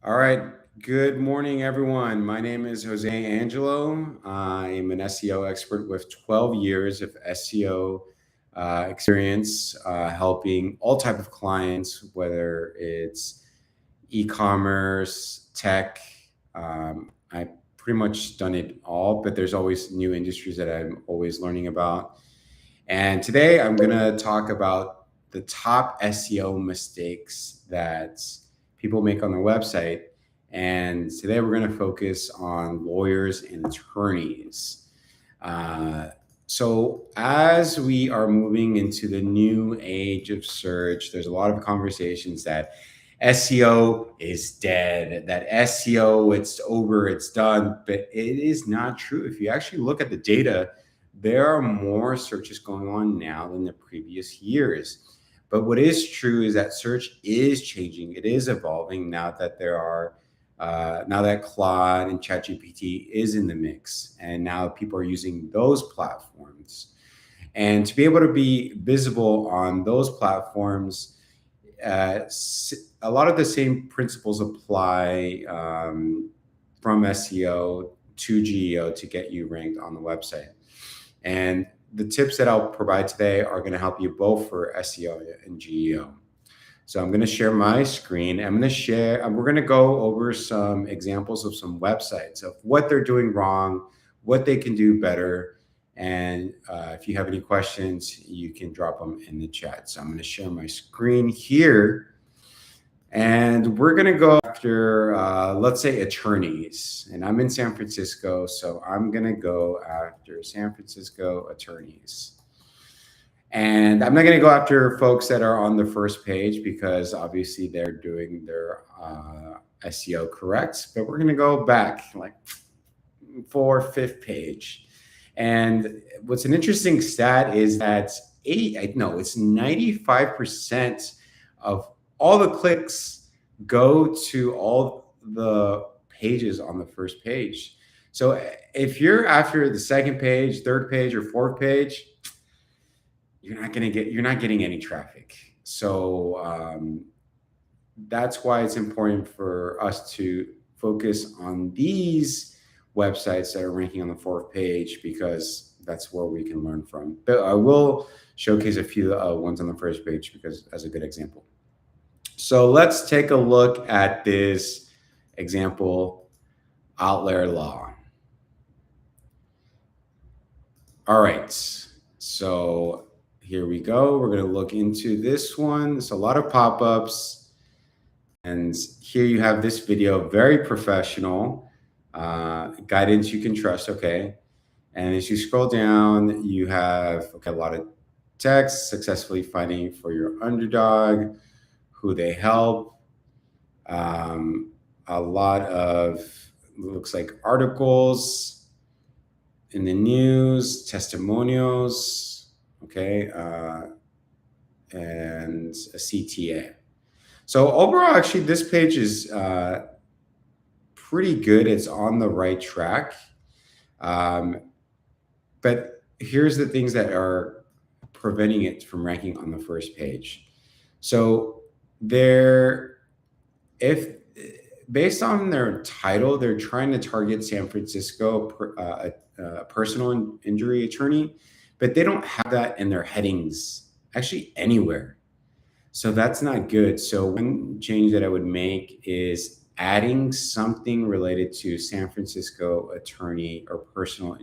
All right. Good morning, everyone. My name is Jose Angelo. I am an SEO expert with 12 years of SEO experience, helping all type of clients, whether it's e-commerce, tech. I pretty much done it all, but there's always new industries that I'm always learning about. And today I'm going to talk about the top SEO mistakes that people make on their website. And today we're going to focus on lawyers and attorneys. Uh, so, as we are moving into the new age of search, there's a lot of conversations that SEO is dead, that SEO, it's over, it's done. But it is not true. If you actually look at the data, there are more searches going on now than the previous years. But what is true is that search is changing. It is evolving now that now that Claude and ChatGPT is in the mix, and now people are using those platforms. And to be able to be visible on those platforms, a lot of the same principles apply from SEO to GEO to get you ranked on the website. And the tips that I'll provide today are going to help you both for SEO and GEO. So I'm going to share my screen. We're going to go over some examples of some websites of what they're doing wrong, what they can do better. And if you have any questions, you can drop them in the chat. So I'm going to share my screen here. And we're going to go after, let's say, attorneys. And I'm in San Francisco, so I'm going to go after San Francisco attorneys. And I'm not going to go after folks that are on the first page because obviously they're doing their SEO correct. But we're going to go back like 4th, 5th page. And what's an interesting stat is that it's 95% of all the clicks go to all the pages on the first page. So if you're after the 2nd page, 3rd page, or 4th page, you're not getting any traffic. So that's why it's important for us to focus on these websites that are ranking on the 4th page, because that's where we can learn from. But I will showcase a few ones on the 1st page because as a good example. So let's take a look at this example, outlier law. All right, so here we go. We're going to look into this one. There's a lot of pop-ups. And here you have this video, very professional, guidance you can trust, okay? And as you scroll down, you have a lot of text, successfully fighting for your underdog, who they help, a lot of, looks like articles in the news, testimonials, okay, and a CTA. So overall, actually, this page is pretty good. It's on the right track. But here's the things that are preventing it from ranking on the 1st page. So if based on their title, they're trying to target San Francisco, personal injury attorney, but they don't have that in their headings actually anywhere. So that's not good. So one change that I would make is adding something related to San Francisco attorney or personal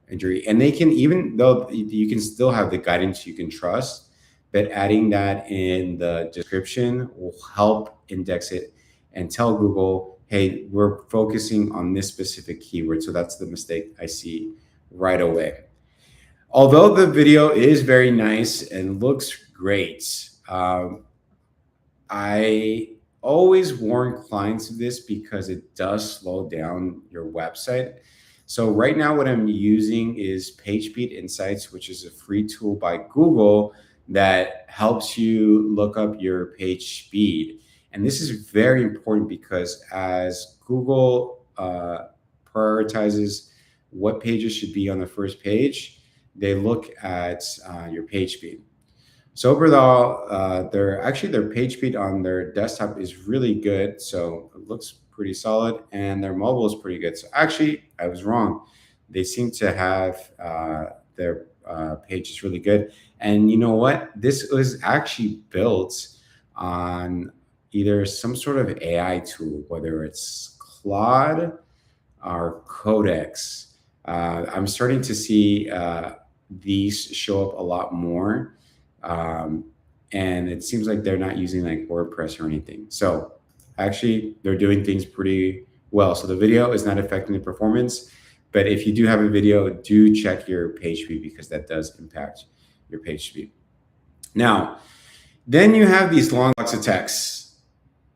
injury. And they can, even though you can still have the guidance you can trust, but adding that in the description will help index it and tell Google, hey, we're focusing on this specific keyword. So that's the mistake I see right away. Although the video is very nice and looks great, I always warn clients of this because it does slow down your website. So right now what I'm using is PageSpeed Insights, which is a free tool by Google that helps you look up your page speed. And this is very important because as Google prioritizes what pages should be on the 1st page, they look at your page speed. So overall, their page speed on their desktop is really good. So it looks pretty solid, and their mobile is pretty good. So actually, I was wrong. They seem to have their page is really good. And you know what? This was actually built on either some sort of AI tool, whether it's Claude or Codex. I'm starting to see these show up a lot more. Um, and it seems like they're not using like WordPress or anything. So actually, they're doing things pretty well. So the video is not affecting the performance. But if you do have a video, do check your page speed because that does impact your page speed. Now, then you have these long blocks of text.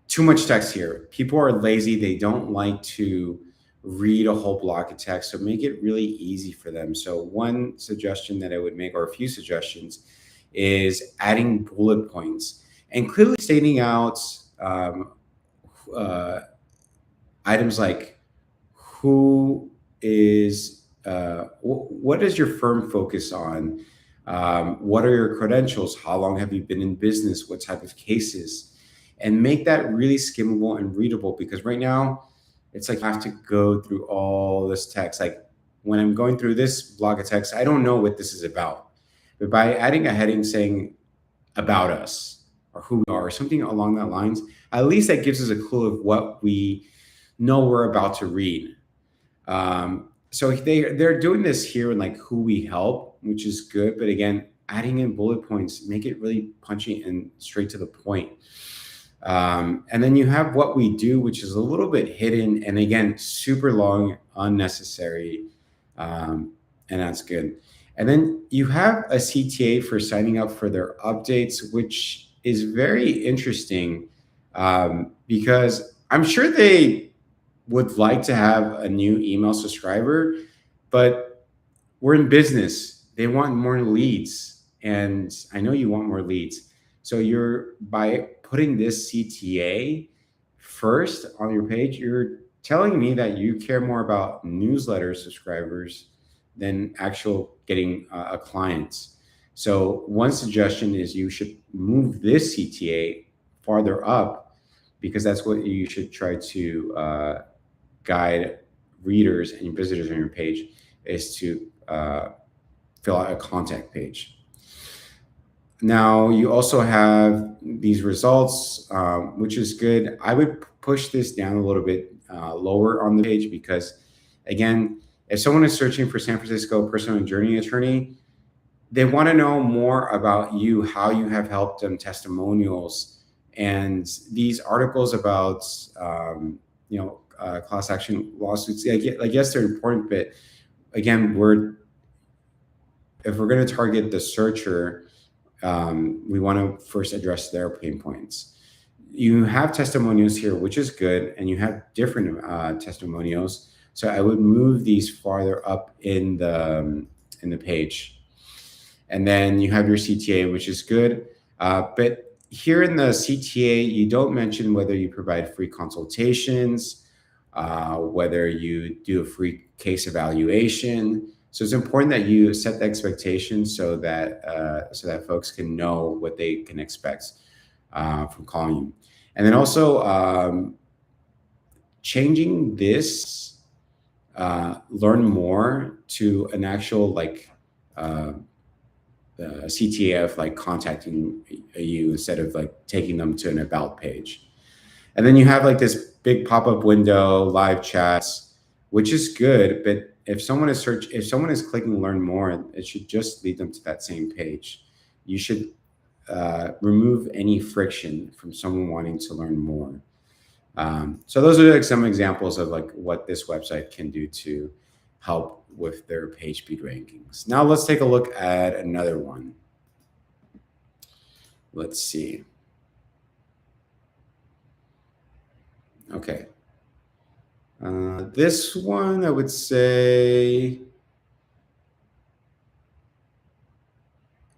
Too much text here. People are lazy. They don't like to read a whole block of text. So make it really easy for them. So one suggestion that I would make, or a few suggestions, is adding bullet points and clearly stating out uh, items like who is, what does your firm focus on? What are your credentials? How long have you been in business? What type of cases? And make that really skimmable and readable, because right now it's like I have to go through all this text. Like when I'm going through this block of text, I don't know what this is about. But by adding a heading saying about us or who we are or something along that lines, at least that gives us a clue of what we know we're about to read. So they're doing this here in like who we help, which is good. But again, adding in bullet points, make it really punchy and straight to the point. And then you have what we do, which is a little bit hidden and again, super long, unnecessary. And that's good. And then you have a CTA for signing up for their updates, which is very interesting because I'm sure they would like to have a new email subscriber, but we're in business. They want more leads. And I know you want more leads. So you're by putting this CTA first on your page, you're telling me that you care more about newsletter subscribers than actual getting a client. So one suggestion is you should move this CTA farther up because that's what you should try to guide readers and visitors on your page is to fill out a contact page. Now you also have these results, which is good. I would push this down a little bit lower on the page because, again, if someone is searching for San Francisco personal journey attorney, they want to know more about you, how you have helped them, testimonials, and these articles about class action lawsuits. I guess they're important, but again, if we're going to target the searcher, we want to first address their pain points. You have testimonials here, which is good, and you have different testimonials. So I would move these farther up in the page, and then you have your CTA, which is good. But here in the CTA, you don't mention whether you provide free consultations, whether you do a free case evaluation. So it's important that you set the expectations so that folks can know what they can expect from calling you. And then also changing this learn more to an actual CTA of like contacting you instead of like taking them to an about page. And then you have like this big pop-up window, live chats, which is good, but if someone is clicking learn more, it should just lead them to that same page. You should remove any friction from someone wanting to learn more. So those are like some examples of like what this website can do to help with their page speed rankings. Now let's take a look at another one. Let's see. Okay. This one, I would say,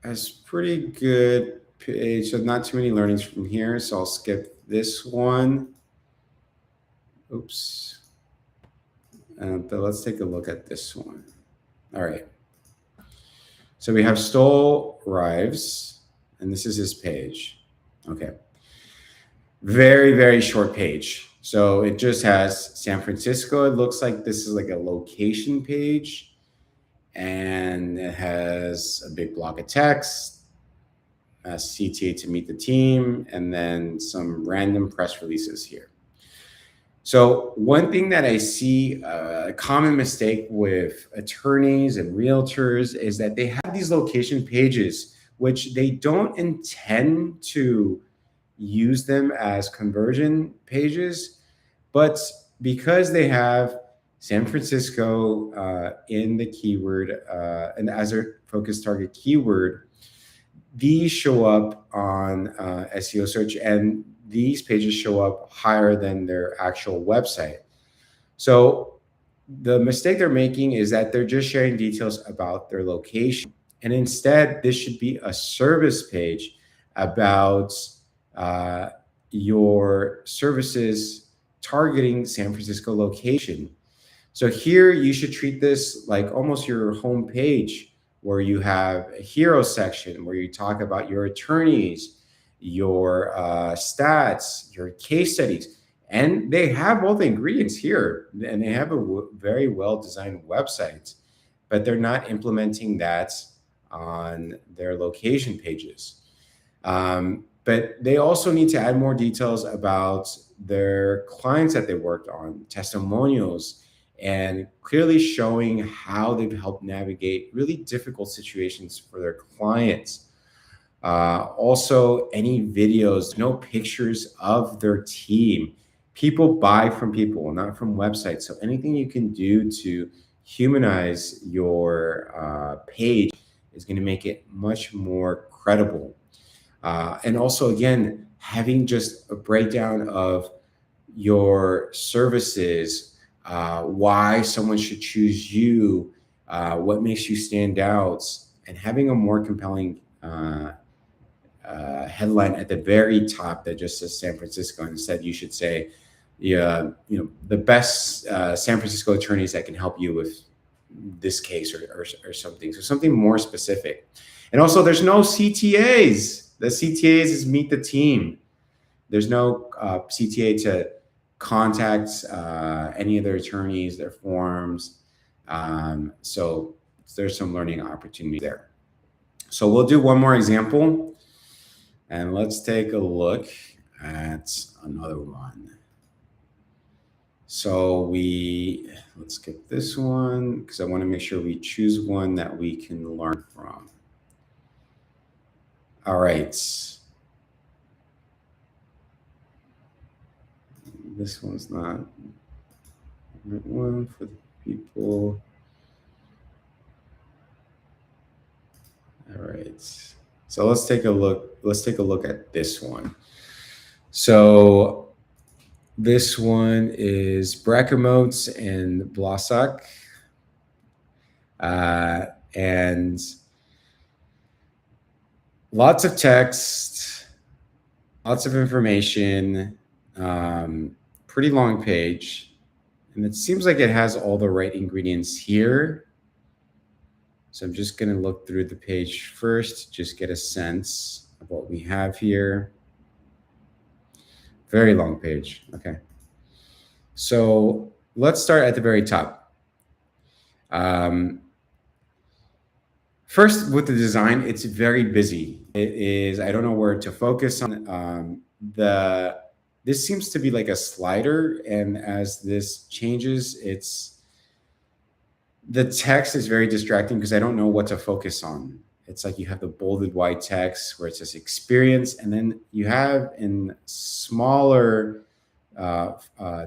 has pretty good page. So not too many learnings from here. So I'll skip this one. Oops. But let's take a look at this one. All right. So we have Stoll Rives, and this is his page. Okay. Very, very short page. So it just has San Francisco. It looks like this is like a location page, and it has a big block of text, a CTA to meet the team, and then some random press releases here. So one thing that I see, a common mistake with attorneys and realtors, is that they have these location pages, which they don't intend to use them as conversion pages, but because they have San Francisco in the keyword and as a focus target keyword, these show up on SEO search, and these pages show up higher than their actual website. So the mistake they're making is that they're just sharing details about their location. And instead, this should be a service page about your services targeting San Francisco location. So here you should treat this like almost your home page, where you have a hero section where you talk about your attorneys, your stats, your case studies, and they have all the ingredients here, and they have a very well-designed website, but they're not implementing that on their location pages. But they also need to add more details about their clients that they worked on, testimonials, and clearly showing how they've helped navigate really difficult situations for their clients. Also, any videos, no pictures of their team. People buy from people, not from websites. So anything you can do to humanize your page is going to make it much more credible. And also, again, having just a breakdown of your services, why someone should choose you, what makes you stand out, and having a more compelling headline at the very top that just says San Francisco. Instead, you should say, the best San Francisco attorneys that can help you with this case or something. So something more specific. And also, there's no CTAs. The CTAs is meet the team. There's no CTA to contact any of their attorneys, their forms. So there's some learning opportunity there. So we'll do one more example, and let's take a look at another one. So let's skip this one because I want to make sure we choose one that we can learn from. All right. This one's not the right one for the people. All right. So let's take a look. Let's take a look at this one. So this one is Brackemotes and Blossack. And lots of text, lots of information, pretty long page. And it seems like it has all the right ingredients here. So I'm just going to look through the page first, just get a sense of what we have here. Very long page. Okay. So let's start at the very top. First, with the design, it's very busy. It is, I don't know where to focus on. This seems to be like a slider, and as this changes, the text is very distracting because I don't know what to focus on. It's like you have the bolded white text where it says experience, and then you have in smaller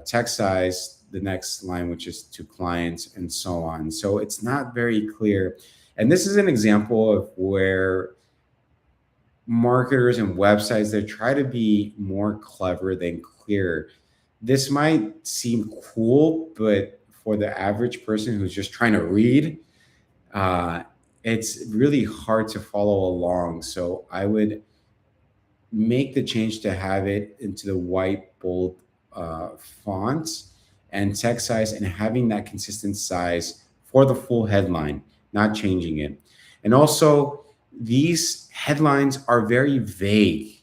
text size the next line, which is to clients and so on. So it's not very clear. And this is an example of where marketers and websites, they try to be more clever than clear. This might seem cool, but for the average person who's just trying to read, it's really hard to follow along. So I would make the change to have it into the white, bold font and text size, and having that consistent size for the full headline, not changing it. And also, these headlines are very vague.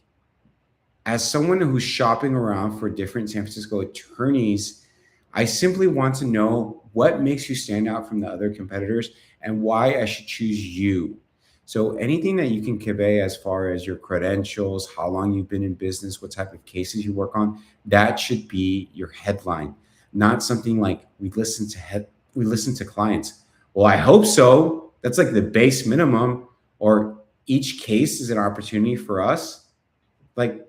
As someone who's shopping around for different San Francisco attorneys, I simply want to know what makes you stand out from the other competitors and why I should choose you. So anything that you can convey as far as your credentials, how long you've been in business, what type of cases you work on, that should be your headline, not something like we listen to clients. Well, I hope so. That's like the base minimum, or each case is an opportunity for us. Like,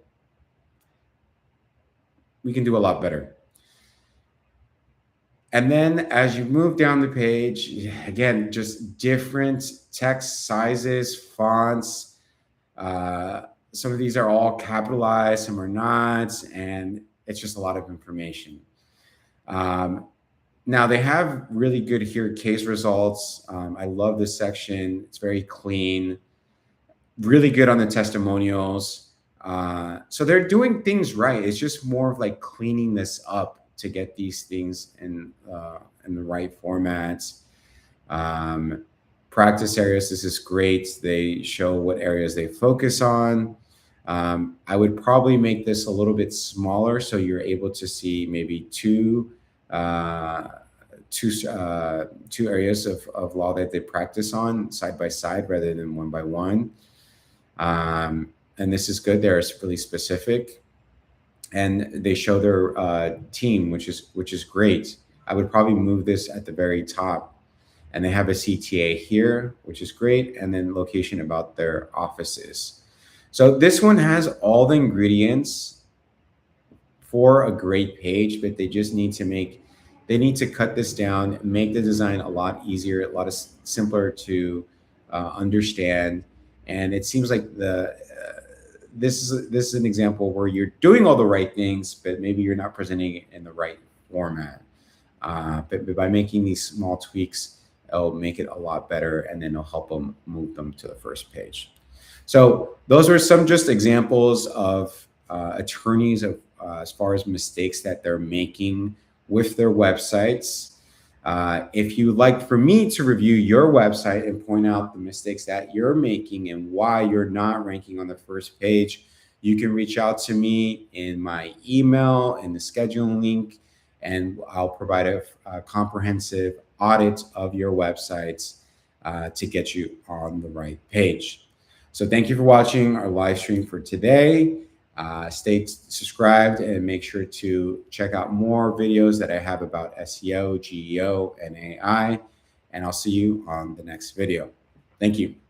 we can do a lot better. And then as you move down the page, again, just different text sizes, fonts. Uh, some of these are all capitalized, some are not, and it's just a lot of information. Now they have really good here case results. I love this section. It's very clean, really good on the testimonials. So they're doing things right. It's just more of like cleaning this up to get these things in the right formats. Practice areas, this is great. They show what areas they focus on. I would probably make this a little bit smaller so you're able to see maybe two areas of law that they practice on side by side rather than one by one. And this is good. They're really specific, and they show their team, which is great. I would probably move this at the very top, and they have a CTA here, which is great, and then location about their offices. So this one has all the ingredients for a great page, but they just need to cut this down, make the design a lot easier, a lot simpler to understand. And it seems like this is an example where you're doing all the right things, but maybe you're not presenting it in the right format. But by making these small tweaks, it'll make it a lot better, and then it'll help them move them to the first page. So those are some just examples of attorneys of as far as mistakes that they're making with their websites. If you'd like for me to review your website and point out the mistakes that you're making and why you're not ranking on the first page, you can reach out to me in my email in the scheduling link, and I'll provide a comprehensive audit of your websites to get you on the right page. So thank you for watching our live stream for today. Stay subscribed and make sure to check out more videos that I have about SEO, GEO, and AI. And I'll see you on the next video. Thank you.